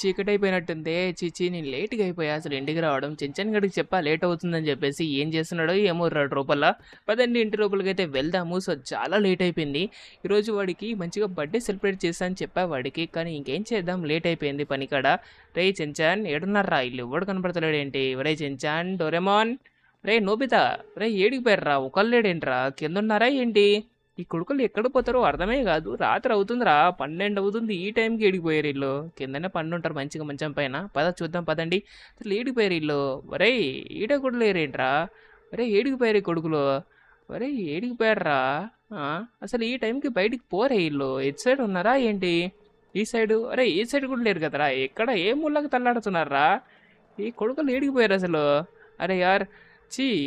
చీకటైపోయినట్టుందే. ఛీ! నేను లేట్‌గా అయిపోయా అసలు ఇంటికి రావడం. చెంచన్ గడికి చెప్పా లేట్ అవుతుందని చెప్పేసి. ఏం చేస్తున్నాడో ఏమో లోపల. పదండి ఇంటి లోపలికైతే వెళ్దాము. సో, చాలా లేట్ అయిపోయింది. ఈరోజు వాడికి మంచిగా బర్త్‌డే సెలబ్రేట్ చేశా అని చెప్పా వాడికి. కానీ ఇంకేం చేద్దాం లేట్ అయిపోయింది పనికాడ. రేయ్ చెంచాన్ ఏడున్నార్రా? ఈళ్ళు ఎవ్వడు కనపడతలేడేంటి? ఒరేయ్ చెంచాన్, డోరేమోన్, రేయ్ నోబితా, రేయ్ ఏడికి పోయార్రా? ఒకళ్ళు లేడేంట్రా? కిందున్నారా ఏంటి? ఈ కొడుకులు ఎక్కడ పోతారో అర్థమే కాదు. రాత్రి అవుతుందిరా, 12 అవుతుంది. ఈ టైంకి ఏడికిపోయారు వీళ్ళు. కిందనే పండుంటారు మంచిగా మంచం పైన. చూద్దాం పదండి. అసలు ఏడికిపోయారు వీళ్ళు. ఒరేయ్ ఈడ కూడా లేరేంట్రా? ఒరేయ్ ఏడికిపోయారు ఈ కొడుకులు. ఒరేయ్ ఏడికిపోయారా? అసలు ఈ టైంకి బయటికి పోరే వీళ్ళు. ఎటు సైడ్ ఉన్నారా ఏంటి? ఈ సైడు, అరే ఈ సైడ్ కూడా లేరు కదరా. ఎక్కడ ఏ మూలకి తల్లాడుతున్నారా ఈ కొడుకులు? ఏడికిపోయారు అసలు. అరే యార్,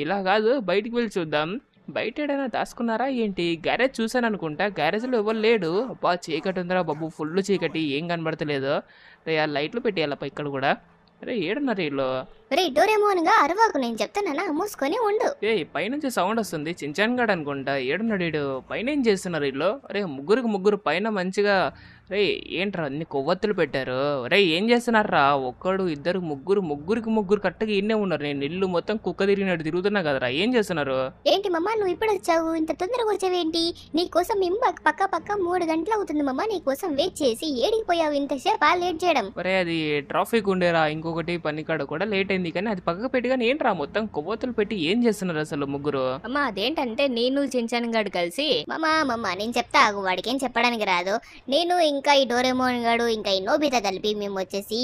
ఇలా కాదు, బయటికి వెళ్ళి చూద్దాం. బయట ఏడైనా దాచుకున్నారా ఏంటి? గ్యారేజ్ చూసాను అనుకుంటా. గ్యారేజ్లో ఎవరు లేడు. అబ్బా చీకటి ఉందిరా బాబు, ఫుల్ చీకటి, ఏం కనబడతలేదు. రే ఆ లైట్లు పెట్టేయాలప్ప ఇక్కడ కూడా. అరే ఏడున్నారు వీళ్ళు. రే డోరేమోన్ గా అరవాకు, నేను చెప్తానా, మూసుకొని ఉండు. పైనుంచి సౌండ్ వస్తుంది. చించాన్ గాడు అనుకుంటా. ఏడున్నాడు వీడు. పైన ఏం చేస్తున్నారు వీళ్ళు? అరే ముగ్గురు పైన మంచిగా. రే ఏంట్రా అన్ని కొవ్వొత్తులు పెట్టారు? రే ఏం చేస్తున్నారా? ఒక్కడు ఇద్దరు ముగ్గురికి కరెక్ట్గా ఇన్నే ఉన్నారు. నేను ఇల్లు మొత్తం కుక్క తిరిగినట్టు తిరుగుతున్నా కదరా. ఏం చేస్తున్నారు? ఏంటి మమ్మ నువ్వు ఇప్పుడు వచ్చావు? ఇంత తొందరగా వచ్చావేంటి? నీకోసం మేము పక్క 3 గంటలు అవుతుంది మమ్మ నీకోసం వెయిట్ చేసి. ఏడికి పోయావు ఇంతసేపు లేట్ చేయడం? అరే అది ట్రాఫిక్ ఉండేరా. ఇంకొకటి పనికాడ కూడా లేట్ అయింది. కానీ అది పక్కకు పెట్టి, కానీ ఏంట్రా మొత్తం కొవ్వొత్తులు పెట్టి ఏం చేస్తున్నారు అసలు ముగ్గురు? అమ్మ అదేంటంటే నేను చెంచాన్ గాడు కలిసి. మమ్మ నేను చెప్తా ఆగు, వాడికి ఏం చెప్పడానికి రాదు. నేను ఇంకా ఈ డోరేమోన్ గాడు ఇంకా ఈ నోబితా కలిపి మేము వచ్చేసి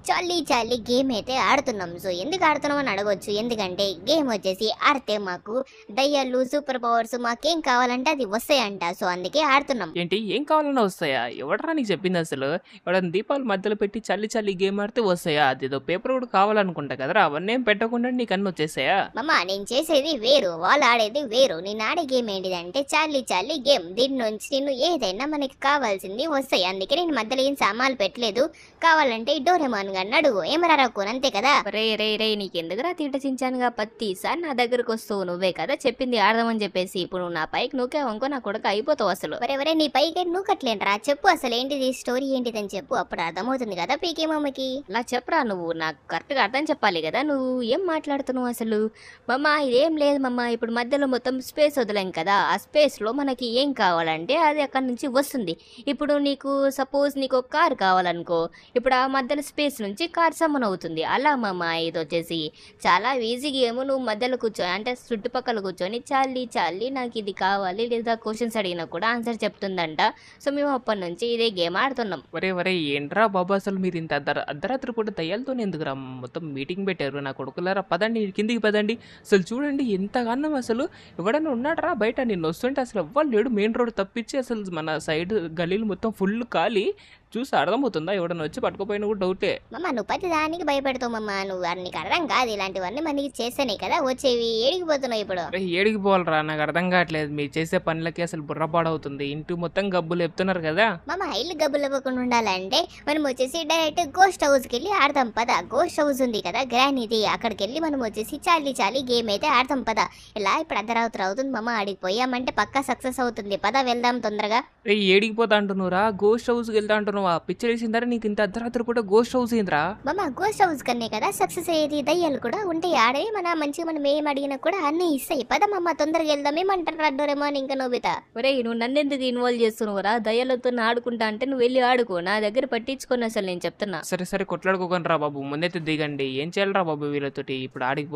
చాలీ గేమ్ అయితే ఆడుతున్నాం. సో ఎందుకు ఆడుతున్నాం అని అడగొచ్చు. ఎందుకంటే గేమ్ వచ్చేసి ఆడితే మాకు దయ్యాలు, సూపర్ పవర్స్, మాకేం కావాలంటే అది వస్తాయంట. సో అందుకే ఆడుతున్నాం. ఏంటి ఏం కావాలన్నా వస్తాయా? ఎవడరా నీకు చెప్పింది అసలు? ఎవడన్నా దీపాలు మధ్యలో పెట్టి చల్లి గేమ్ ఆడితే వస్తాయా? అదేదో పేపర్ కూడా కావాలనుకుంటా కదరా. అవన్నీ ఏం పెట్టకుండా నీకు అన్ని వచ్చేసాయా? మమ్మ నేను చేసేది వేరు, వాళ్ళు ఆడేది వేరు. నేను ఆడే గేమ్ ఏంటిదంటే చాలీ గేమ్. దీని నుంచి నేను ఏదైనా మనకి కావాల్సింది వస్తాయి. అందుకే నేను మధ్యలో ఏం సామాన్లు పెట్టలేదు. కావాలంటే డోరేమాన్ గారిని అడుగు. ఏమరా అంతే కదా. రే నీకెందుకురా తీట చించానుగా ప్రతిసారి నా దగ్గరకు వస్తావు. నువ్వే కదా చెప్పింది ఆడదామని చెప్పేసి. ఇప్పుడు నువ్వు నా పైకి నూకేవనుకో నా కొడుకు అయిపోతావు అసలు. వరే నీ పైకి నూకట్లేంట్రా. చెప్పు అసలు ఏంటిది, స్టోరీ ఏంటిదని చెప్పు. అప్పుడు అర్థమవుతుంది కదా పీకే మమ్మకి. అలా చెప్పరా నువ్వు, నాకు కరెక్ట్ గా అర్థం చెప్పాలి కదా. నువ్వు ఏం మాట్లాడుతున్నావు అసలు? మమ్మ ఇదేం లేదు మమ్మ. ఇప్పుడు మధ్యలో మొత్తం స్పేస్ వదిలేం కదా. ఆ స్పేస్ లో మనకి ఏం కావాలంటే అది అక్కడ నుంచి వస్తుంది. ఇప్పుడు నీకు సపోజ్ నీకు ఒక కార్ కావాలనుకో, ఇప్పుడు ఆ మధ్యలో స్పేస్ నుంచి కార్ సమ్మన్ అవుతుంది. అలా మమ్మ ఇది వచ్చేసి చాలా ఈజీ గేమ్. నువ్వు మధ్యలో కూర్చొని అంటే చుట్టుపక్కల కూర్చొని చాలీ నాకు ఇది కావాలి లేదా క్వశ్చన్స్ అడిగినా కూడా ఆన్సర్ చెప్తుందంట. సో మేము అప్పటి నుంచి ఇదే గేమ్ ఆడుతున్నాం. వరే ఏంట్రా బాబా అసలు మీరు ఇంత అర్ధరాత్రి పూట దయ్యాలతో ఎందుకురా మొత్తం మీటింగ్ పెట్టారు? నా కొడుకులారా పదండి కిందికి పదండి. అసలు చూడండి ఎంతగానం అసలు ఎవడన్నా ఉన్నాడరా బయట? నేను వస్తుంటే అసలు ఎవ్వరు లేడు. మెయిన్ రోడ్ తప్పించి అసలు మన సైడ్ గలీలు మొత్తం ఫుల్ ఖాళీ. చూసి అర్థమవుతుందా? ఎవడన్నా వచ్చి పట్టుకోపోయినా కూడా డౌటే. మమ్మ నువ్వు ప్రతి దానికి భయపెడతావు మమ్మ. నువ్వు నీకు అర్థం కాదు. ఇలాంటివన్నీ మనకి చేస్తేనే కదా వచ్చేవి. ఏడికిపోతున్నావు ఇప్పుడు? ఏడికి పోవాలరా? నాకు అర్థం కావట్లేదు. మీరు చేసే పనులకి అసలు బుర్రపాడవుతుంది. ఇంటి మొత్తం గబ్బులు చెప్తున్నారు కదా. మమ్మ ఇల్లు గబ్బులు ఇవ్వకుండా ఉండాలంటే మనం వచ్చేసి డైరెక్ట్ గోస్ట్ హౌస్కి వెళ్ళి ఆడదాం పద. గోస్ట్ హౌస్ ఉంది కదా గ్రానీది, అక్కడికి వెళ్ళి మనం వచ్చేసి చాలీ గేమ్ అయితే ఆడతాం పద. ఇలా ఇప్పుడు అర్ధరాత్రి అవుతుంది మమ్మ. ఆడికి పోయామంటే పక్కా సక్సెస్ అవుతుంది. పద వెళ్దాం తొందరగా. ఏడికి పోతా అంటున్నారా? గోస్ట్ హౌస్కి వెళ్తా అంటున్నావు? పిక్చర్ వేసిందరా నీకు? ఇంత అర్ధరాత్రి పూట గోస్ట్ హౌస్ ఏంద్రా? మమ్మ గోస్ట్ హౌస్ కన్నే కదా సక్సెస్ అయ్యేది. దయ్యాలు కూడా ఉంటాయి ఆడే. మంచిగా మనం ఏం అడిగినా కూడా అన్ని ఇస్తాయి. పద మమ్మ తొందరగా వెళ్దాం. ఏమంటారు డోరేమోన్ ఇంకా నోబితా? ఒరే నువ్వు నన్నెందుకు ఇన్వాల్వ్ చేస్తున్నావురా? దయ్యాలతో ఆడుకుంటా అంటే నువ్వు వెళ్ళి ఆడుకో, నా దగ్గర పట్టించుకొని అసలు నేను చెప్తున్నా. సరే కొట్లాడుకోకండి రా బాబు. ముందైతే దిగండి. ఏం చేయాలరా బాబు వీళ్ళతోటి? ఇప్పుడు ఆడికి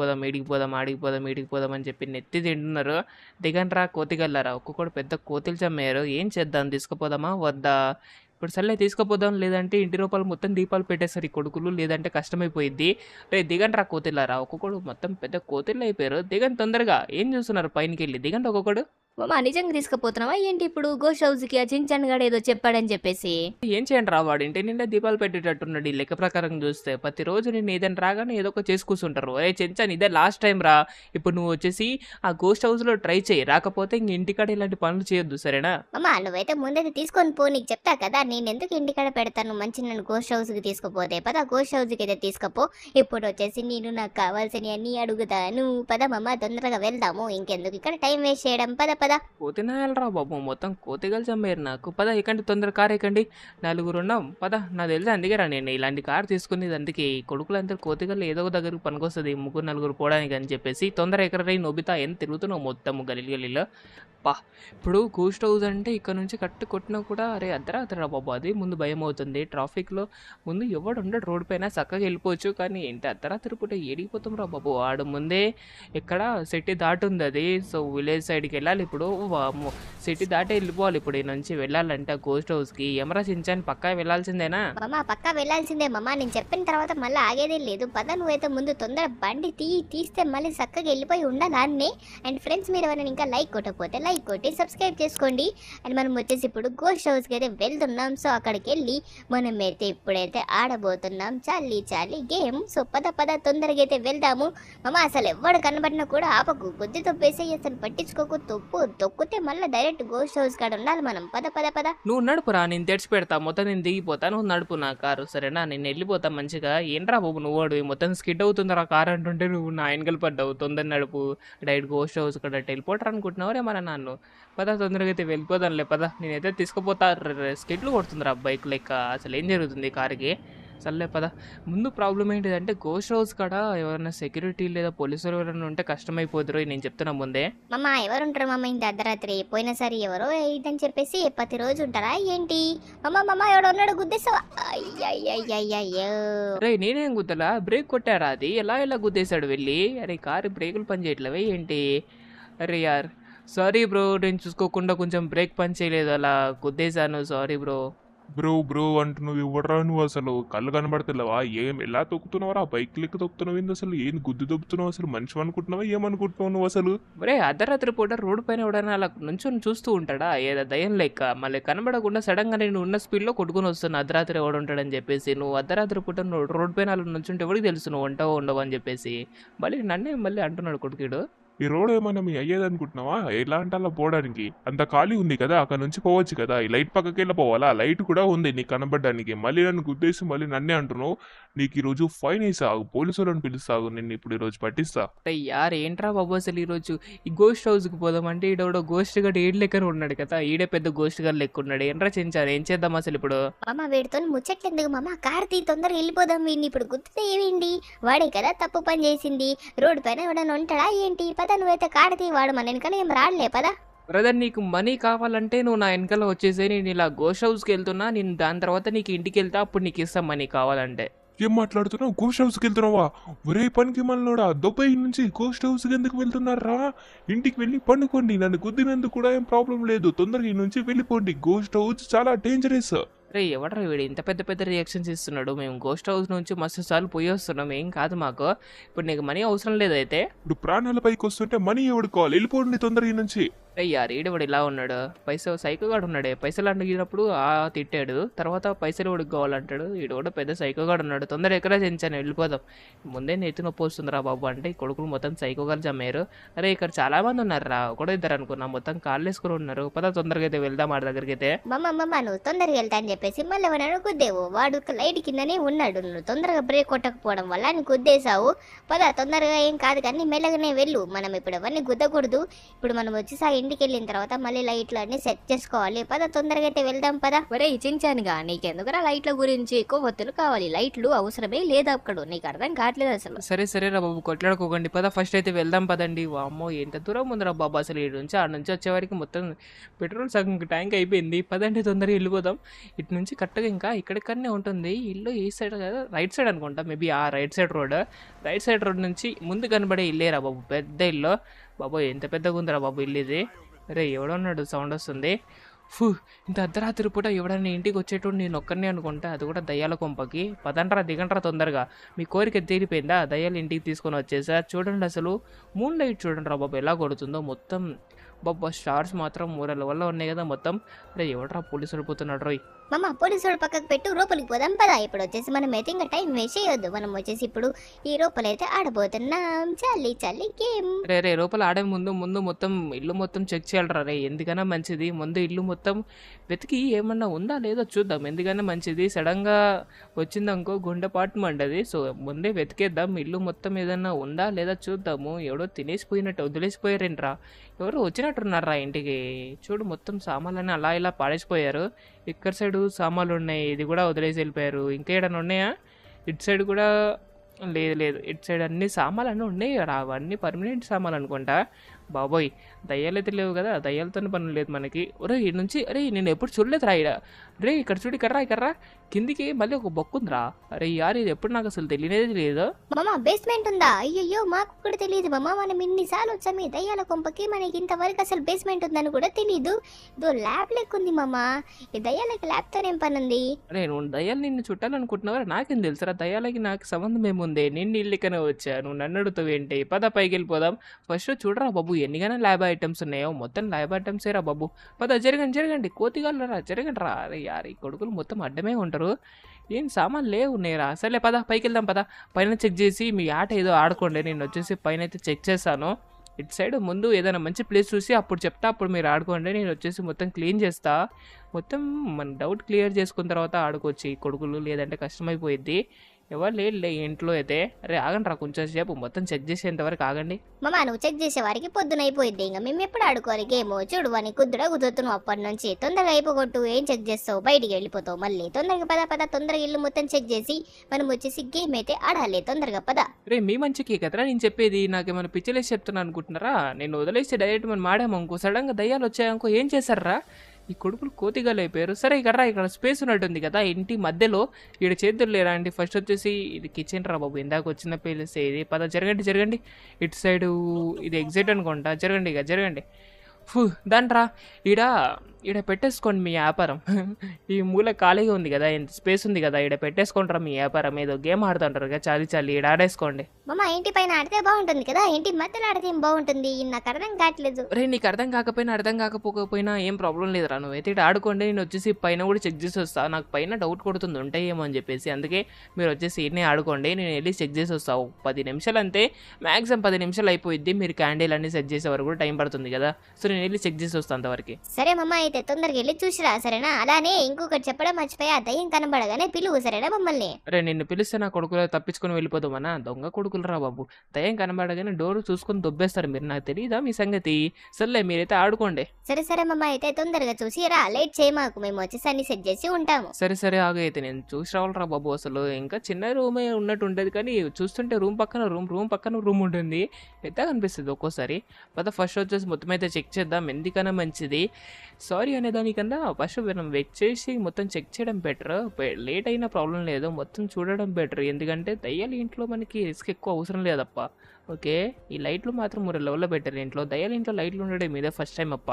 పోదాం అని చెప్పి నెత్తి తింటున్నారు. దిగండి రా కోతిగల్లారా. ఒక్కొక్కడు పెద్ద కోతిలు చమ్మారు. ఏం చేద్దాం? తీసుకుపోదామా వద్దా? ఇప్పుడు సర్లే తీసుకుపోదాం. లేదంటే ఇంటి రూపాయలు మొత్తం దీపాలు పెట్టేస్తారు ఈ కొడుకులు. లేదంటే కష్టమైపోయింది. రే దిగండి రా కోతిల్లారా. ఒక్కొక్కడు మొత్తం పెద్ద కోతిళ్ళు అయిపోయారు. దిగండి తొందరగా. ఏం చూస్తున్నారు? పైనకి వెళ్ళి దిగండి ఒక్కొక్కడు. మమ్మ నిజంగా తీసుకుపోతున్నావా ఏంటి? ఇప్పుడు గోస్ట్ హౌస్ కి ఆ చించాన్ గడు ఏదో చెప్పాడని చెప్పేసి ఏం చేయండి రా? వాడు ఇంటి నిండా దీపాలు పెట్టేటట్టున్నాడు. ఈ లెక్క ప్రకారం చూస్తే ప్రతిరోజు నేను ఏదైనా రాగానే ఏదో ఒక చేసి కూర్చుంటారు. ఏ చెంచాన్ ఇదే లాస్ట్ టైం రా. ఇప్పుడు నువ్వు వచ్చేసి ఆ గోస్ట్ హౌస్ లో ట్రై చేయి. రాకపోతే ఇంక ఇంటికాడ ఇలాంటి పనులు చేయొద్దు సరేనా? అమ్మా నువ్వైతే ముందైతే తీసుకొని పో. నీకు చెప్తా కదా నేను ఎందుకు ఇంటికాడ పెడతాను. మంచి నన్ను గోస్ట్ హౌస్ కి తీసుకుపోతే పద. గోస్ట్ హౌస్ కి అయితే తీసుకుపో. ఇప్పుడు వచ్చేసి నేను నాకు కావాల్సినవి అన్ని అడుగుతాను. పద మమ్మ తొందరగా వెళ్దాము. ఇంకెందుకు ఇక్కడ టైం వేస్ట్ చేయడం. పద పద. కోతినాయాలరా బాబు, మొత్తం కోతిగలు చంపారు నాకు. పద ఎక్కండి, తొందర కారు ఎక్కండి, నలుగురు ఉన్నాం పద. నాకు తెలిసి అందుకే రా నేను ఇలాంటి కారు తీసుకునేది, అందుకే ఈ కొడుకులందరూ కోతిగలు ఏదో ఒక దగ్గరకు పనికొస్తుంది ముగ్గురు నలుగురు పోవడానికి అని చెప్పేసి. తొందర ఎక్కడై నొబితా ఎంత తిరుగుతున్నావు మొత్తం గలీలో. పా ఇప్పుడు గోస్ట్ హౌస్ అంటే ఇక్కడ నుంచి కట్టు కొట్టినా కూడా అరే అర్ధరాత్రిరా బాబు, అది ముందు భయం అవుతుంది. ట్రాఫిక్లో ముందు ఎవడు ఉండడు, రోడ్డు పైన చక్కగా వెళ్ళిపోవచ్చు, కానీ ఏంటి అర్ధరాత్రి పూట ఏడిపోతాం రా బాబు. ఆడు ముందే ఎక్కడ సిటీ దాటుంది అది, సో విలేజ్ సైడ్కి వెళ్ళాలి ఇప్పుడు. సిటీ దాటే వెళ్ళిపోవాలి ఇప్పుడు. ఈ నుంచి వెళ్ళాలంటే గోస్ట్ హౌస్కి ఎమరా చించాని పక్కా వెళ్ళాల్సిందేనా? మామ పక్కా వెళ్ళాల్సిందే మామ, నేను చెప్పిన తర్వాత మళ్ళీ ఆగేదే లేదు. పద నువ్వైతే ముందు తొందర బండి తీస్తే మళ్ళీ చక్కగా వెళ్ళిపోయి ఉండాలి అన్నీ. అండ్ ఫ్రెండ్స్, మీరు ఎవరైనా ఇంకా లైక్ కొట్టకపోతే లైక్ కొట్టి సబ్స్క్రైబ్ చేసుకోండి. అండ్ మనం వచ్చేసి ఇప్పుడు గోస్ట్ హౌస్కి అయితే వెళ్తున్నాం. సో అక్కడికి వెళ్ళి మనం అయితే ఇప్పుడైతే ఆడబోతున్నాం చాలీ గేమ్. సో పద తొందరగా అయితే వెళ్దాము. మామ అసలు ఎవడు కనబడినా కూడా ఆపకు, గుద్ది తొప్పేసి అసలు పట్టించుకోకు, తొక్కితే మళ్ళీ డైరెక్ట్ గోస్ట్ హౌస్ కాడ ఉండాలి మనం. పద. నువ్వు నడుపురా, నేను తెడిచి పెడతా, మొత్తం నేను దిగిపోతా, నువ్వు నడుపు నా కారు సరేనా? నేను వెళ్ళిపోతా మంచిగా. ఏంట్రా బాబు నువ్వు వాడు మొత్తం స్కిడ్ అవుతుందిరా కారు అంటుంటే నువ్వు నా వెనకలు పడ్డావు. తొందర నడుపు, డైరెక్ట్ గోస్ట్ హౌస్ కూడా వెళ్ళిపోతారు అనుకుంటున్నావు రే మన నాన్న. పద తొందరగా అయితే వెళ్ళిపోదాంలే పద. నేనైతే తీసుకుపోతా. స్కిడ్లు కొడుతుందిరా బైక్ లెక్క, అసలు ఏం జరుగుతుంది కారుకి? సర్లే పద. ముందు ప్రాబ్లం ఏంటిదంటే గోస్ట్ హౌస్ కాడ ఎవరైనా సెక్యూరిటీ లేదా పోలీసులు ఎవరైనా ఉంటే కష్టమైపోతురు, నేను చెప్తున్నా ముందే. మామ ఎవరుంటారు మామ ఇంత అర్ధరాత్రి? పోయినసారి ఎవరో ఇదని చెప్పేసి ప్రతిరోజు ఉంటారా ఏంటి? మామ ఎవడో ఉన్నాడు, గుద్దేసావా? అయ్యయ్యో. అరే నేనేం గుద్దలా, బ్రేక్ కొట్టారా? అది ఎలా గుద్దేశాడు వెళ్ళి? అరే కారు బ్రేకులు పని చేయట్లేవే ఏంటి? అరే యార్ సారీ బ్రో, నేను చూసుకోకుండా కొంచెం బ్రేక్ పని చేయలేదు, అలా గుద్దేశాను, సారీ బ్రో. బ్రో అంటూ నువ్వు ఇవ్వడరా? నువ్వు అసలు కళ్ళు కనబడతలేవా? ఎలా తొక్కుతున్నావా? బైక్ లెక్క తొక్కుతున్నావు ఏంది అసలు? ఏం గుద్దు తొక్కుతున్నావు అసలు? మనిషి అనుకుంటున్నావా? ఏమనుకుంటున్నావు నువ్వు అసలు? ఒరే అర్ధరాత్రి పూట రోడ్డు పైన ఎవడైనా అలా నుంచొని చూస్తూ ఉంటాడా? ఏదో దయ్యం లెక్క మళ్ళీ కనబడకుండా సడన్గా నేను ఉన్న స్పీడ్లో కొట్టుకుని వస్తున్నా అర్ధరాత్రి ఎవడు ఉంటాడని చెప్పేసి. నువ్వు అర్ధరాత్రి పూట రోడ్డు పైన అలా నుంచుంటే ఎవరికి తెలుసు నువ్వు ఉంటావో ఉండవు అని చెప్పేసి. మళ్ళీ మళ్ళీ అంటున్నాడు కొడుకుడు. ఈ రోడ్ ఏమైనా మీ అయ్యేది అనుకుంటున్నావా? ఎలా అంటే అలా పోవడానికి అంత ఖాళీ ఉంది కదా, అక్కడ నుంచి పోవచ్చు కదా. ఈ లైట్ పక్కకి వెళ్ళిపోవాలా? లైట్ కూడా ఉంది నీకు కనబడడానికి. మళ్ళీ నన్ను గుద్దేసి మళ్ళీ నన్నే అంటున్నావు. నీకు ఈరోజు ఫైన్ వేసాగు, పోలీసు వాళ్ళని పిలుస్తాగు, నేను ఇప్పుడు ఈరోజు పట్టిస్తా. యార్ ఏంట్రా బాబు అసలు ఈరోజు ఈ గోస్ట్ హౌస్కి పోదామంటే ఈడోడో గోస్ట్ గడ్ ఏడు లెక్కన ఉన్నాడు కదా, ఈడే పెద్ద గోస్ట్ గడ్ లెక్క ఉన్నాడు. ఏంట్రా చెంచారు, ఏం చేద్దాం అసలు ఇప్పుడు? మామ వీడితో ముచ్చట్లేందుకు మామ, కార్ తీ తొందరగా వెళ్ళిపోదాం. వీడిని ఇప్పుడు గుర్తుతే ఏమిండి, వాడే కదా తప్పు పని చేసింది. రోడ్డు పైన ఎవడన్నా ఉంటాడా ఏంటి? పద నువ్వైతే కార్ తీ, వాడు మన వెనకాల ఏం రాడలే పద. బ్రదర్ నీకు మనీ కావాలంటే నువ్వు నా వెనకాల వచ్చేసే, నేను ఇలా గోస్ట్ హౌస్కి వెళ్తున్నా, నేను దాని తర్వాత నీకు ఇంటికి వెళ్తా, అప్పుడు నీకు ఇస్తాం మనీ కావాలంటే. ఏం మాట్లాడుతున్నావు? గోస్ట్ హౌస్కి వెళ్తున్నావా? ఒరే పనికి మనలోడా, దుబాయ్ నుంచి గోస్ట్ హౌస్కి ఎందుకు వెళ్తున్నారా? ఇంటికి వెళ్ళి పండుకోండి, నన్ను గుద్దినందుకు కూడా ఏం ప్రాబ్లం లేదు. తొందరగా ఈ నుంచి వెళ్ళిపోండి, గోస్ట్ హౌస్ చాలా డేంజరస్. రే ఎవడరా వీడు ఇంత పెద్ద రియాక్షన్స్ ఇస్తున్నాడు? మేము గోస్ట్ హౌస్ నుంచి మస్తు సార్లు పోయి వస్తున్నాం, ఏం కాదు మాకు. ఇప్పుడు నీకు మనీ అవసరం లేదైతే. ఇప్పుడు ప్రాణాల పైకి వస్తుంటే మనీ ఎవడు కావాలి? వెళ్ళిపోండి తొందరగా ఈ నుంచి. యార్ ఈడవాడు ఇలా ఉన్నాడు, సైకోగాడు ఉన్నాడే. పైసలు అడిగినప్పుడు తిట్టాడు, తర్వాత పైసలు వాడికి కావాలంటాడు. ఈడు కూడా పెద్ద సైకోగాడు ఉన్నాడు. తొందర ఎక్కడా చెంచాను, వెళ్ళిపోదాం. ముందే నెత్తి నొప్పి వస్తుందిరా బాబు అంటే ఈ కొడుకులు మొత్తం సైకోగాలు జమ్మారు. అరే ఇక్కడ చాలా మంది ఉన్నారు రా, ఒకడో ఇద్దరు అనుకున్నా, మొత్తం కాళ్ళు వేసుకుని ఉన్నారు. పద తొందరగా అయితే వెళ్దాం వాడి దగ్గరికి అయితే. మమ్మ నువ్వు తొందరగా వెళ్తా అని చెప్పేసి మళ్ళీ ఎవరైనా గుద్దేవు. వాడు లైట్ కిందనే ఉన్నాడు, నువ్వు తొందరగా బ్రేక్ కొట్టకపోవడం వల్ల అని గుద్దేశావు. పద తొందరగా, ఏం కాదు కానీ మెల్లగానే వెళ్ళు. మనం ఇప్పుడు అవన్నీ గుద్దకూడదు. ఇప్పుడు మనం వచ్చేసా ఇంటికి వెళ్ళిన తర్వాత మళ్ళీ లైట్లు అన్ని సెట్ చేసుకోవాలి. పద తొందరగా అయితే వెళ్దాం పద. ఒరే చించానుగా, నీకెందుకురా లైట్ల గురించి ఎక్కువ ఒత్తులు కావాలి? లైట్లు అవసరమే లేదు అక్కడ, నీకు అర్థం కావట్లేదు అసలు. సరే రా బాబు కొట్లాడుకోకండి, పద ఫస్ట్ అయితే వెళ్దాం పదండి. వామ్మో ఎంత దూరం ఉందిరా బాబు అసలు. ఈ నుంచి ఆ నుంచి వచ్చేవారికి మొత్తం పెట్రోల్ సగం ట్యాంక్ అయిపోయింది. పదండి తొందరగా వెళ్ళిపోదాం. ఇటు నుంచి కరెక్ట్గా ఇంకా ఇక్కడికనే ఉంటుంది ఇల్లు. ఈ సైడ్ కదా, రైట్ సైడ్ అనుకుంటా మేబీ. ఆ రైట్ సైడ్ రోడ్ నుంచి ముందు కనబడే ఇల్లేరా బాబు, పెద్ద ఇల్లు. బాబు ఎంత పెద్దగా ఉందిరా బాబు ఇల్లు ఇది. అరే ఎవడన్నాడు, సౌండ్ వస్తుంది. ఇంత అర్ధరాత్రి పూట ఎవడన్నా ఇంటికి వచ్చేటోడు నేను ఒక్కరినే అనుకుంటా, అది కూడా దయ్యాల కొంపకి. పదండ్రా దిగండ్రా తొందరగా, మీ కోరిక తీరిపోయిందా? దయ్యాలు ఇంటికి తీసుకొని వచ్చేసా. చూడండి అసలు మూన్ లైట్ చూడండి రా బాబు ఎలా కొడుతుందో మొత్తం. బాబా స్టార్స్ మాత్రం 3 వల్ల ఉన్నాయి కదా మొత్తం. అరే ఎవడరా పోలీసులు పోతున్నాడు రోయ్. మామ పోలీసుడు పక్కకు పెట్టు, లోపలికి పోదాం పదా. ఇప్పుడు వచ్చేసి మనం అయితే ఇంకా టైం వేస్ట్ చేయొద్దు. మనం వచ్చేసి ఇప్పుడు ఈ లోపలైతే ఆడబోతున్నాం. చల్లి చల్లి గేమ్. రే లోపల ఆడే ముందు మొత్తం ఇల్లు మొత్తం చెక్ చేయాలరా రే, ఎందుకన్నా మంచిది ముందు ఇల్లు మొత్తం వెతికి ఏమన్నా ఉందా లేదో చూద్దాం. ఎందుకన్నా మంచిది సడన్గా వచ్చిందనుకో గుండెపాటు మండది. సో ముందే వెతికేద్దాం, ఇల్లు మొత్తం ఏదన్నా ఉందా లేదా చూద్దాము. ఎవడో తినేసిపోయినట్టు వదిలేసిపోయారేంట్రా, ఎవరు వచ్చినట్టున్నారా ఇంటికి. చూడు మొత్తం సామాన్లన్నీ అలా ఇలా పాడేసిపోయారు. ఇక్కడ సైడు సామాన్లు ఉన్నాయి, ఇది కూడా వదిలేసి వెళ్ళిపోయారు. ఇంకా ఏడన్నా ఉన్నాయా? ఇటు సైడ్ కూడా లేదు. ఇటు సైడ్ అన్ని సామాన్లు అన్నీ ఉన్నాయి కదా, అవన్నీ పర్మనెంట్ సామాన్లు అనుకుంటా. బాబోయ్ దయ్యాలు అయితే లేవు కదా, దయ్యాలతో పని లేదు మనకి. ఒరే ఈ నుంచి అరే నేను ఎప్పుడు చూడలేదు రా ఇక్కడ. రే ఇక్కడ చూడు, ఇక్కడ కిందికి మళ్ళీ ఒక బొక్కు ఉందిరా. అరే యార్ ఇది ఎప్పుడు నాకు అసలు తెలియనేది లేదు. మామ బేస్మెంట్ ఉందా? అయ్యయ్యో మాకు కూడా తెలియదు మామ. మనం ఇన్నిసార్లు వచ్చాము ఈ దయ్యాల కొంపకి, మనకి ఇంతవరకు అసలు బేస్మెంట్ ఉందని కూడా తెలీదు. ఇదో ల్యాబ్ లెక్కుంది మామ. ఈ దయ్యాలకి ల్యాబ్తో ఏం పని ఉంది? అరే నువ్వు దయ్యాలు నిన్ను చుట్టాలనుకుంటున్నావా? నాకేం తెలుసురా, దయ్యాలకి నాకు సంబంధం ఏముంది. నేను ఇల్లికనే వచ్చా, నువ్వు నన్ను అడుగుతావు ఏంటి? పద పైకి వెళ్ళిపోదాం. ఫస్ట్ చూడరా బాబు ఎన్నిగానే ల్యాబ్ ఐటమ్స్ ఉన్నాయో, మొత్తం ల్యాబ్ ఐటమ్స్ ఏరా బాబు. పద జరగండి కోతిగాలరా, జరగండి రా. అరే యార్ ఈ కొడుకులు మొత్తం అడ్డమే ఉంటారు, ఏం సామాన్లు లేవు ఉన్నాయిరా. సర్లే పద పైకి వెళ్దాం పద. పైన చెక్ చేసి మీ ఆట ఏదో ఆడుకోండి, నేను వచ్చేసి పైన అయితే చెక్ చేస్తాను. ఇటు సైడ్ ముందు ఏదైనా మంచి ప్లేస్ చూసి అప్పుడు చెప్తా, అప్పుడు మీరు ఆడుకోండి. నేను వచ్చేసి మొత్తం క్లీన్ చేస్తా. మొత్తం మన డౌట్ క్లియర్ చేసుకున్న తర్వాత ఆడుకోవచ్చు ఈ కొడుకులు, లేదంటే కష్టమైపోయిద్ది. ఎవరు లేదులే ఇంట్లో అయితే. అరే ఆగండి రా కొంచెం సేపు, మొత్తం చెక్ చేసేంతవరకు ఆగండి. మామ నువ్వు చెక్ చేసే వారికి పొద్దున అయిపోయింది. ఇంకా మేము ఎప్పుడు ఆడుకోవాలి గేమ్? చూడు వాని కుద్దుడా కుదురుతున్నావు అప్పటి నుంచి. తొందరగా అయిపోగొట్టు, ఏం చెక్ చేస్తావు? బయటికి వెళ్ళిపోతావు మళ్ళీ. తొందరగా పద తొందరగా ఇల్లు మొత్తం చెక్ చేసి మనం వచ్చేసి గేమ్ అయితే ఆడాలి. తొందరగా పద. రే మీ మంచికి కదరా నేను చెప్పేది, నాకేమైనా పిచ్చలేసి చెప్తున్నా అనుకుంటున్నారా? నేను వదిలేసి డైరెక్ట్ మనం ఆడామనుకో, సడన్గా దయ్యాలు వచ్చాయనుకో ఏం చేశారా? ఈ కొడుకులు కోతిగాలు అయిపోయారు. సరే ఇక్కడ స్పేస్ ఉన్నట్టుంది కదా ఇంటి మధ్యలో, ఈడ చేతులు లేరా అండి. ఫస్ట్ వచ్చేసి ఇది కిచెన్ రా బాబు, ఇందాక వచ్చిన ప్లేస్ ఇది. పద జరగండి. ఇటు సైడు ఇది ఎగ్జిట్ అనుకుంటా, జరగండి. దాంట్రా ఈడ పెట్టేసుకోండి మీ వ్యాపారం. ఈ మూల ఖాళీగా ఉంది కదా, ఎంత స్పేస్ ఉంది కదా, ఈడ పెట్టేసుకోండిరా మీ వ్యాపారం. ఏదో గేమ్ ఆడుతుంటారు కదా, చాలి ఈడ ఆడేసుకోండి. మామ ఇంటి పైన ఆడితే బాగుంటుంది కదా, ఇంటి మధ్యలో ఆడితే ఏం బాగుంటుంది? నాకు అర్థం కావట్లేదు. రే నీకు అర్థం కాకపోకపోయినా ఏం ప్రాబ్లం లేదురా, నువ్వైతే ఇక్కడ ఆడుకోండి. నేను వచ్చేసి పైన కూడా చెక్ చేసి వస్తా. నాకు పైన డౌట్ కొడుతుంది ఉంటాయేమో అని చెప్పేసి, అందుకే మీరు వచ్చేసి ఈయనే ఆడుకోండి. నేను వెళ్ళి చెక్ చేసి వస్తావు. 10 నిమిషాలు అంతే, మ్యాక్సిమం 10 నిమిషాలు అయిపోయింది. మీరు క్యాండిల్ అన్ని సెట్ చేసే వరకు కూడా టైం పడుతుంది కదా, సో నేను వెళ్ళి చెక్ చేసి వస్తాను అంతవరకు. సరే మామ అయితే తొందరగా వెళ్ళి చూసిరా సరేనా? అలానే ఇంకొకటి చెప్పడం మర్చిపోయా, దయ్యం కనబడగానే పిలువు సరేనా మమ్మల్ని. అరే నిన్ను పిలిస్తే నా కొడుకులు తప్పించుకొని వెళ్ళిపోదామన్నా? దొంగ కొడుకులు రా బాబు, దయ్యం కనబడగానే డోర్ చూసుకొని దొబ్బేస్తారు మీరు. నాకు తెలియదా మీ సంగతి? సర్లే మీరైతే ఆడుకోండి. సరే మామ అయితే తొందరగా చూసి రా, లేట్ చేయమాకు. మేము వచ్చేసి అన్ని సెట్ చేసి ఉంటాము. సరే ఆగైతే నేను చూసి రావాలరా బాబు. అసలు ఇంకా చిన్న రూమే ఉన్నట్టు ఉంటుంది, కానీ చూస్తుంటే రూమ్ పక్కన రూమ్ ఉంటుంది, పెద్దగా అనిపిస్తుంది ఒక్కోసారి. పద ఫస్ట్ వచ్చేసి మొత్తం అయితే చెక్ చేద్దాం, ఎందుకన్నా మంచిది. సారీ అనేదానికన్నా ఫస్ట్ మనం వెయిట్ చేసి మొత్తం చెక్ చేయడం బెటర్. లేట్ అయినా ప్రాబ్లం లేదు, మొత్తం చూడడం బెటర్. ఎందుకంటే దయ్యాల ఇంట్లో మనకి రిస్క్ ఎక్కువ అవసరం లేదప్ప. ఓకే ఈ లైట్లు మాత్రం 3 లెవెల్లో పెట్టారు ఇంట్లో. దయ్యాల ఇంట్లో లైట్లు ఉండడం మీదే ఫస్ట్ టైం అప్ప.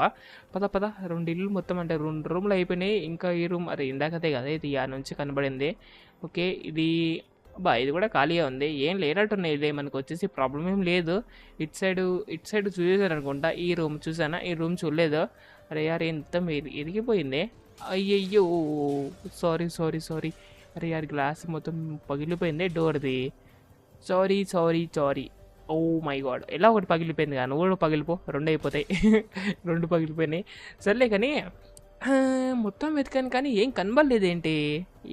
పద 2 ఇల్లు మొత్తం అంటే 2 రూమ్లు అయిపోయినాయి. ఇంకా ఈ రూమ్ అరే ఇందాకదే కదా ఇది ఆ నుంచి కనబడింది. ఓకే ఇది ఇది కూడా ఖాళీగా ఉంది, ఏం లేనట్టున్నాయి. ఇదే మనకు వచ్చేసి ప్రాబ్లం ఏం లేదు. ఇటు సైడ్ చూసేసారు అనుకుంటా. ఈ రూమ్ చూసానా? ఈ రూమ్ చూడలేదు. అరే యార్ ఎంత ఇరిగిపోయింది. అయ్యయ్యో సారీ. అరే యార్ గ్లాస్ మొత్తం పగిలిపోయింది డోర్ది. సారీ. ఓ మై గాడ్, ఎలా ఒకటి పగిలిపోయింది కానీ నువ్వు కూడా పగిలిపో, 2 అయిపోతాయి. 2 పగిలిపోయినాయి. సర్లే కానీ మొత్తం వెతికాను కానీ ఏం కనబడలేదేంటి,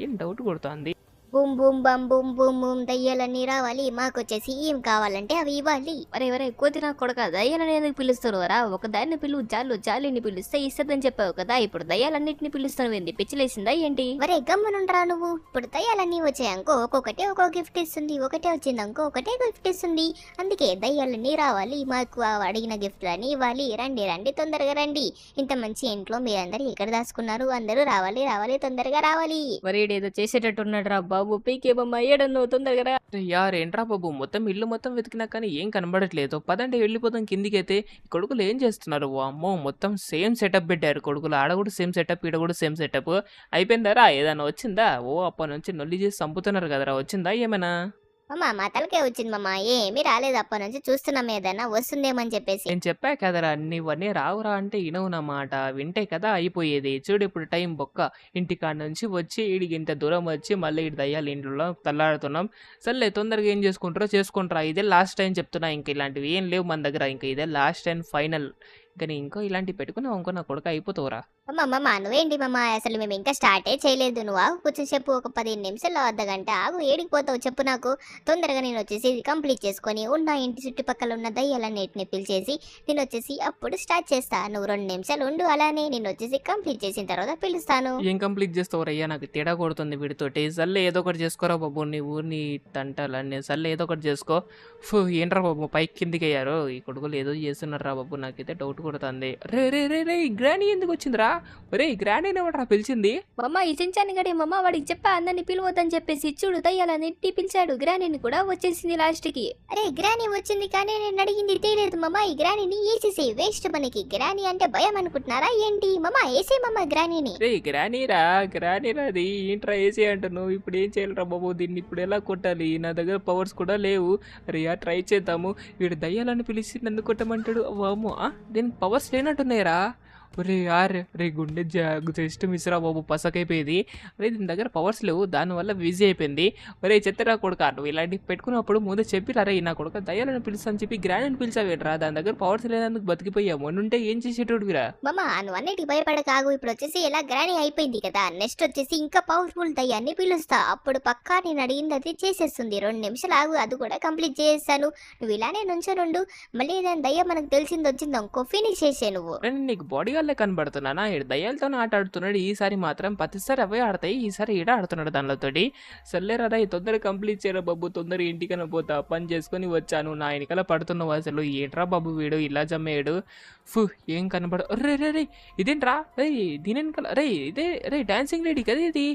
ఏం డౌట్ కొడుతుంది. Boom boom bam boom boom boom దయ్యాలన్నీ రావాలి, మాకొచ్చేసి ఏం కావాలంటే అవి ఇవ్వాలి. వరే కోతి నా కొడక, దయ్యాలని ఎందుకు పిలుస్తున్నారా? ఒక దాన్ని పిలువు జాలిని పిలిస్తే ఇస్తుందని చెప్పావు కదా, ఇప్పుడు దయ్యాలన్నింటినీ పిలుస్తాను ఏంది? పిచ్చిలేసిందా ఏంటి? వరే గమ్మునుండరా నువ్వు. ఇప్పుడు దయ్యాలన్నీ వచ్చాయనుకో ఒక్కొక్కటే ఒక్కో గిఫ్ట్ ఇస్తుంది, ఒకటే వచ్చిందనుకో ఒకటే గిఫ్ట్ ఇస్తుంది. అందుకే దయ్యాలన్నీ రావాలి, మాకు అడిగిన గిఫ్ట్లని ఇవ్వాలి. రండి తొందరగా రండి. ఇంత మంచి ఇంట్లో మీరందరూ ఎక్కడ దాచుకున్నారు? అందరూ రావాలి తొందరగా రావాలి. వరేడేదో చేసేటట్టున్నాడు రా బాబు, పీకేమమ్మ ఏడను తొందరగా రా. యార్ ఏంట్రా బాబు, మొత్తం ఇల్లు మొత్తం వెతికినా కానీ ఏం కనబడట్లేదు. పదండి వెళ్ళిపోతాం కిందికైతే. కొడుకులు ఏం చేస్తున్నారు? అమ్మో మొత్తం సేమ్ సెటప్ పెట్టారు కొడుకులు. ఆడ కూడా సేమ్ సెటప్, ఈడ కూడా సేమ్ సెటప్. అయిపోయిందారా? ఏదైనా వచ్చిందా? ఓ అప్పటి నుంచి నొల్లి చేసి చంపుతున్నారు కదరా, వచ్చిందా ఏమైనా? మామ మా తలకే వచ్చింది మామ, ఏమీ రాలేదు అప్పటి నుంచి చూస్తున్నాం ఏదైనా వస్తుందేమని చెప్పేసి. నేను చెప్పా కదరా నీవన్నీ రావురా అంటే ఇనవు నా మాట, వింటే కదా అయిపోయేది. చూడు ఇప్పుడు టైం బొక్క, ఇంటికాడ నుంచి వచ్చి ఈడికి ఇంత దూరం వచ్చి మళ్ళీ ఇటు దయ్యాల ఇంట్లో తల్లాడుతున్నాం. సర్లే తొందరగా ఏం చేసుకుంటారో చేసుకుంటారా, ఇదే లాస్ట్ టైం చెప్తున్నా, ఇంకా ఇలాంటివి ఏం లేవు మన దగ్గర, ఇంకా ఇదే లాస్ట్ అండ్ ఫైనల్. కానీ ఇంకో ఇలాంటివి పెట్టుకున్నావు ఇంకో నా కొడుకు అయిపోతావురా. మామ నువ్వేంటి మామ, అసలు మేము ఇంకా స్టార్టే చేయలేదు, నువ్వు ఆగు కొంచెం చెప్పు, ఒక 15 నిమిషాల్లో అర్ధగంట ఆగు, ఏడికి పోతావు చెప్పు నాకు. తొందరగా నేను వచ్చేసి ఇది కంప్లీట్ చేసుకొని ఉన్న ఇంటి చుట్టుపక్కల ఉన్న దయ్యాలన్నిటిని పిలిచేసి నేను వచ్చేసి అప్పుడు స్టార్ట్ చేస్తా. నువ్వు 2 నిమిషాలు ఉండు, అలానే నేను వచ్చేసి కంప్లీట్ చేసిన తర్వాత పిలుస్తాను. ఏం కంప్లీట్ చేస్తావురయ్యా, నాకు తేడా కొడుతుంది వీడితోటి. సర్లే ఏదో ఒకటి చేసుకోరా బాబు, నీ ఊరిని తంటాలన్నీ. సర్లే ఏదో ఒకటి చేసుకో. ఏంట్రా బాబు పైకి కిందికి అయ్యారు ఈ కొడుకులు, ఏదో చేస్తున్నారా బాబు, నాకైతే డౌట్ కొడుతుంది. రే రే రే రే గ్రానీ ఎందుకు వచ్చిందిరా? ఒరే గ్రానీ ఎవడరా పిలిచింది? మమ్మ ఈ చించాని గడి మమ్మ వాడికి చెప్పా అందరిని పిలవద్దని చెప్పేసి, చూడు దయ్యాలన్నింటినీ పిలిచాడు, గ్రానీని కూడా వచ్చేసింది లాస్ట్ కి. అరే గ్రానీ వచ్చింది కానీ నేను అడిగింది తెలియదు మామ, ఈ గ్రానీని వేసేసి వేస్ట్, మనకి గ్రానీ అంటే భయం అనుకుంటున్నారా ఏంటి మామ? వేసే మామ గ్రానీని. రే గ్రానీరా అది ఏంట్రా ఏసీ అంటున్నావు, ఇప్పుడు ఏం చేయాలరా బాబు, దీన్ని ఇప్పుడు ఎలా కొట్టాలి? నా దగ్గర పవర్స్ కూడా లేవు. అరే ట్రై చేద్దాము. వీడు దయ్యాలని పిలిచి నన్ను కొట్టమంటాడు, వామ్మో దీనికి పవర్స్ లేనట్టున్నాయిరా. ఒరే యార్ రే గుండె జస్ట్ మిస్రా బాబు, పసకైపోయేది. అరే దీని దగ్గర పవర్స్ లేవు, దానివల్ల బిజీ అయిపోయింది. ఒరే చెత్తరా కొడుక, నువ్వు ఇలాంటివి పెట్టుకున్నప్పుడు ముందు చెప్పిరా, రే నా కొడుక దయ్యాలను పిలుస్తాను చెప్పి గ్రాండ్ పిలిచావేట్రా, దాని దగ్గర పవర్స్ లేనందుకు బతికిపోయాము, ఉంటే ఏం చేసేటోడువిరా? మామ నువ్వు అన్నిటికి భయపడకాగు, ఇప్పుడు వచ్చేసి ఎలా గ్రానీ అయిపోయింది కదా, నెక్స్ట్ వచ్చేసి ఇంకా పవర్ఫుల్ దయ్యాన్ని పిలుస్తా, అప్పుడు పక్కా నేను అడిగింది అది చేసేస్తుంది. 2 నిమిషాలు ఆగు, అది కూడా కంప్లీట్ చేసేస్తాను. నువ్వు ఇలానే నుంచోనుండు, మళ్ళీ ఏదైనా దయ్యం మనకు తెలిసింది వచ్చింది ఇంకో ఫినిష్ చేసే నువ్వు. నీకు బాడీ గార్డ్లే కనబడుతున్నానా? ఈడు దయ్యాలతోనే ఆట ఆడుతున్నాడు, ఈసారి మాత్రం ప్రతిసారి అవే ఆడతాయి, ఈసారి ఈడ ఆడుతున్నాడు దానితోటి. సర్లేరా రా తొందరగా కంప్లీట్ చేయరా బాబు, తొందరగా ఇంటికన్నా పోతా, పని చేసుకొని వచ్చాను, నా వెనకాల పడుతున్నావు, అసలు ఏంట్రా బాబు వీడు ఇలా జమ్మేయడు. ఏం కనబడు. రే రే రే ఇదేంట్రా, రే దీని వెనకాల, రే ఇదే రే డాన్సింగ్ లేడీ కదా ఇది.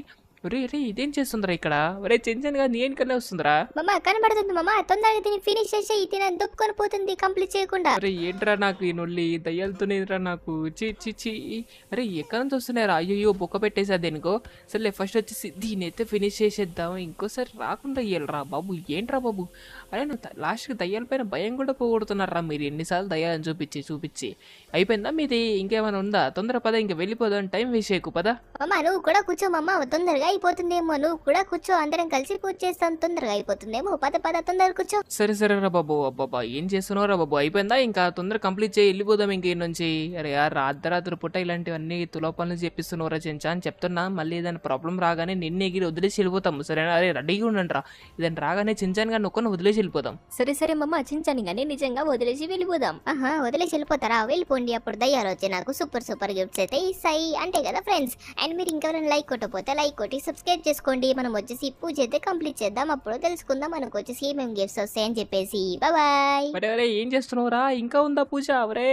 రే రే ఇదేం చేస్తుందిరా ఇక్కడ? రే చెంచన్ గా నీ వెనకాలే వస్తుందిరా. మామ కనబడుతుంది మామ, తొందరగా దీన్ని ఫినిష్ చేసి దీని దుప్పుకొని పోతుంది కంప్లీట్ చేయకుండా. అరే ఏంట్రా నాకు ఈ నొల్లి, దయ్యాలతోనేరా నాకు, చి చి చి. అరే ఎక్కడి నుంచి వస్తున్నారా? అయ్యో బొక్క పెట్టేసా దేనికో. సర్లే ఫస్ట్ వచ్చేసి దీని అయితే ఫినిష్ చేసేద్దాం, ఇంకోసారి రాకుండా అయ్యాలరా బాబు. ఏంట్రా బాబు, అరే నువ్వు లాస్ట్కి దయ్యాల పైన భయం కూడా పోగొడుతున్నారా మీరు, ఎన్నిసార్లు దయ్యాలని చూపించి. అయిపోయిందా మీది? ఇంకేమైనా ఉందా? తొందర పద, ఇంక వెళ్ళిపోదాం, టైం వేస్ట్ చేయకు పద. మామ నువ్వు కూడా కూర్చో మామ, తొందరగా అయిపోతుందేమో, నువ్వు కూడా కూర్చో, అందరం కలిసి పూజ చేస్తాం, తొందరగా అయిపోతుందేమో, పద తొందరగా కూర్చో. సరే రా బాబు. అబ్బాబా ఏం చేస్తున్నావు రా బాబు, అయిపోయిందా? ఇంకా తొందర కంప్లీట్ చేయి, వెళ్ళిపోదాం ఇంక నుంచి. అరే అర్ధరాత్రి పుట్ట ఇలాంటివన్నీ తులోపనులు చెప్పిస్తున్నావురా చెంచా అని చెప్తున్నా. మళ్ళీ ఏదైనా ప్రాబ్లం రాగానే నిన్ను ఎగిరి వదిలేసి వెళ్ళిపోతాము, సరేనా? అరే రెడీగా ఉండండి రా, ఇదని రాగానే చెంచాను కానీ నొక్కను వదిలేసి వెళ్ళిపోదాం. సరే మమ్మ చించాని కానీ నిజంగా వదిలేసి వెళ్ళిపోదాం. వదిలేసి వెళ్ళిపోతారా? వెళ్ళిపోండి, అప్పుడు దయ్యాలు వచ్చి నాకు సూపర్ గిఫ్ట్స్ అయితే ఇస్తాయి అంటే కదా ఫ్రెండ్స్. అండ్ మీరు ఇంకెవరైనా లైక్ కొట్టకపోతే లైక్ కొట్టి సబ్స్క్రైబ్ చేసుకోండి. మనం వచ్చేసి పూజ అయితే కంప్లీట్ చేద్దాం, అప్పుడు తెలుసుకుందాం మనకు వచ్చేసి ఏమేమి గిఫ్ట్స్ వస్తాయని చెప్పేసి. బాయ్. మరి ఏం చేస్తున్నావురా, ఇంకా ఉందా పూజ? అవరే